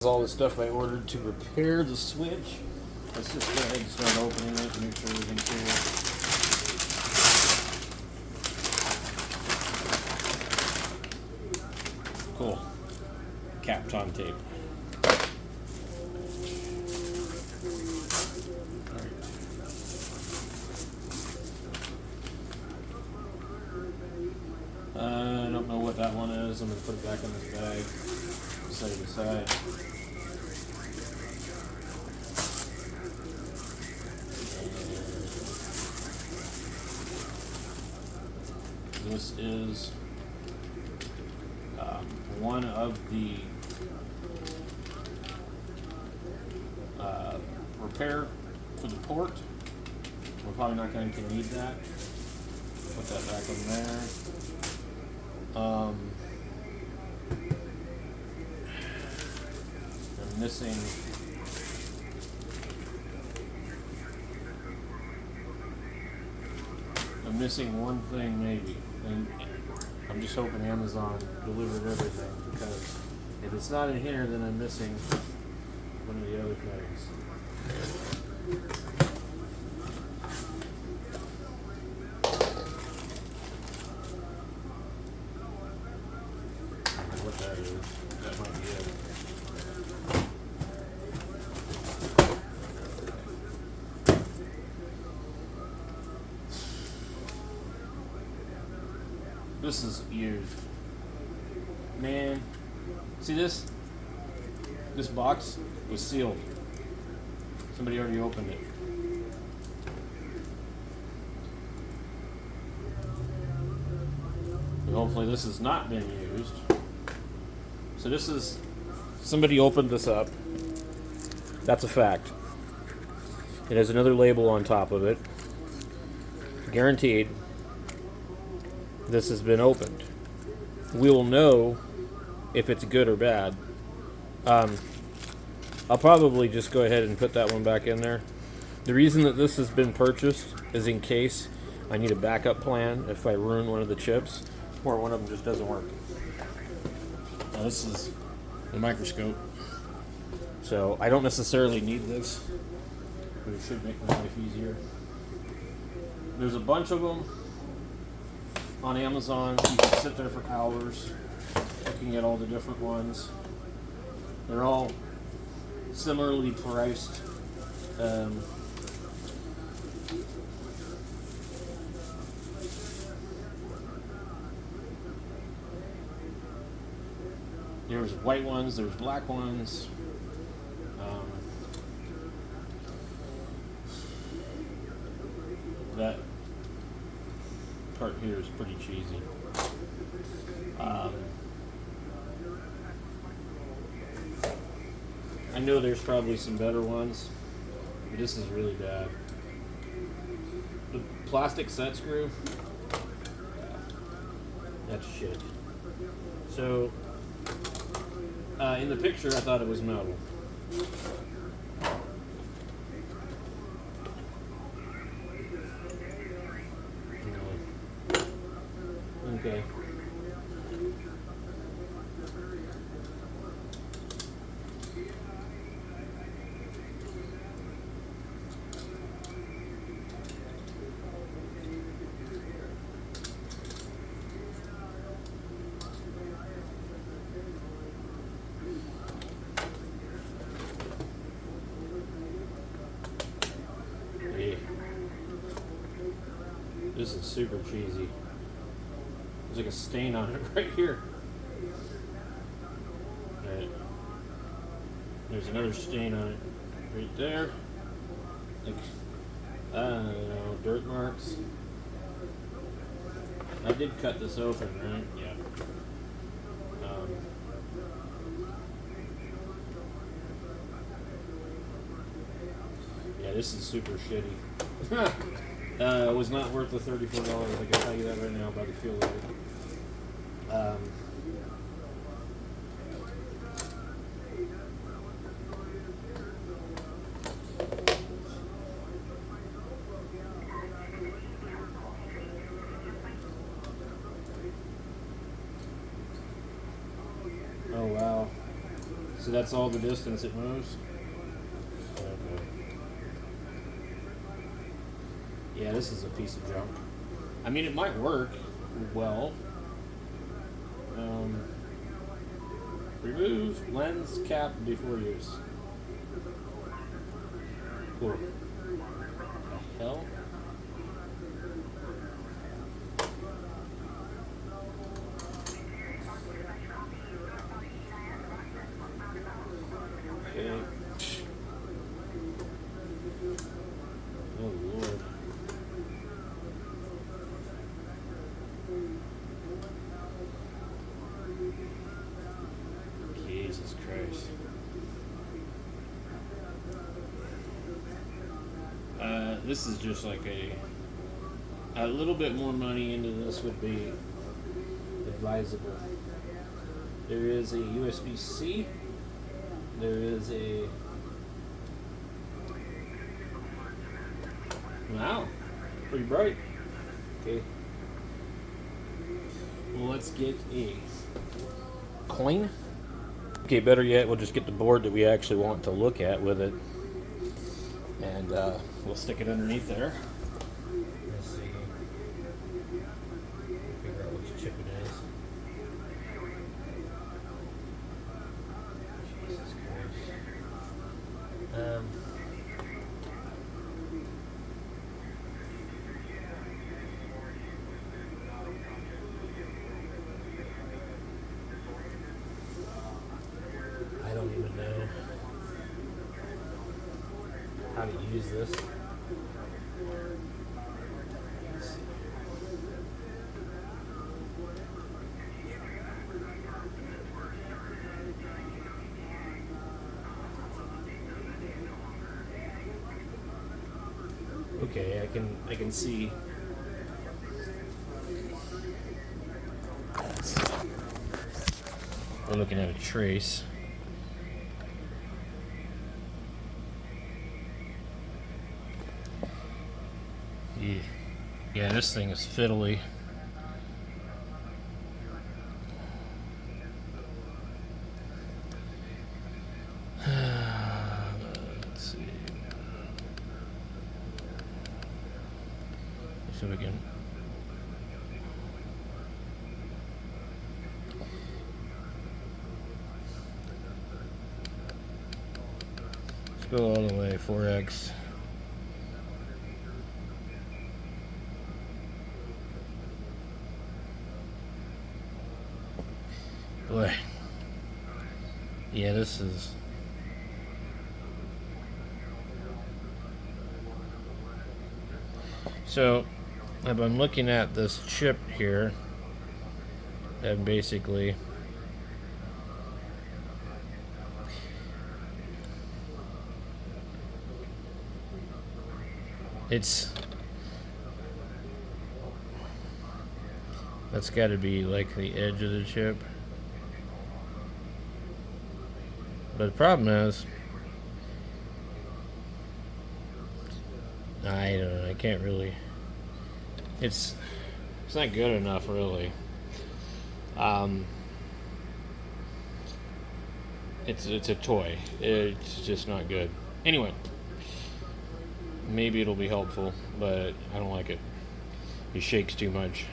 All the stuff I ordered to repair the switch. Let's just go ahead and start opening it and make sure everything's here. Cool. Kapton tape. I don't know what that one is. I'm going to put it back in this bag. Set it aside. This is one of the repair for the port. We're probably not going to need that. Put that back in there. I'm missing one thing maybe, and I'm just hoping Amazon delivered everything, because if it's not in here, then I'm missing one of the other things. I don't know what that is. That might be it. This is used. Man, see this? This box was sealed. Somebody already opened it. But hopefully this has not been used. So this is, somebody opened this up. That's a fact. It has another label on top of it. Guaranteed. This has been opened. We will know if it's good or bad. I'll probably just go ahead and put that one back in there. The reason that this has been purchased is in case I need a backup plan if I ruin one of the chips or one of them just doesn't work. Now this is the microscope. So I don't necessarily need this, but it should make my life easier. There's a bunch of them on Amazon. You can sit there for hours looking at all the different ones. They're all similarly priced. There's white ones, there's black ones. That part here is pretty cheesy. I know there's probably some better ones, but this is really bad. The plastic set screw, that's shit. So, in the picture I thought it was metal. Okay. Yeah. This is super cheesy. There's like a stain on it right here. Right. There's another stain on it right there. Like, I don't know, dirt marks. I did cut this open, right? Yeah. Yeah, this is super shitty. It was not worth the $34. I can tell you that right now by the feel of it. Oh wow. So that's all the distance it moves. Okay. Yeah, this is a piece of junk. I mean, it might work well. Remove lens cap before use. Cool. The hell? Okay. Oh Lord. Jesus Christ. This is just like a little bit more money into this would be advisable. There is a USB-C. There is a... Wow, pretty bright. Okay. Well, let's get a coin. Okay, better yet, we'll just get the board that we actually want to look at with it, and we'll stick it underneath there. Let's see. Figure out which chip it is. Jesus Christ. I don't even know how to use this. Okay, I can see. We're looking at a trace. Yeah, this thing is fiddly. Let's see. So we can. Let's go all the way, 4x. Boy. Yeah, this is... So, if I'm looking at this chip here, and basically... That's got to be like the edge of the chip. But the problem is, I don't know, I can't really, it's not good enough, really. It's a toy. It's just not good. Anyway, maybe it'll be helpful, but I don't like it. It shakes too much.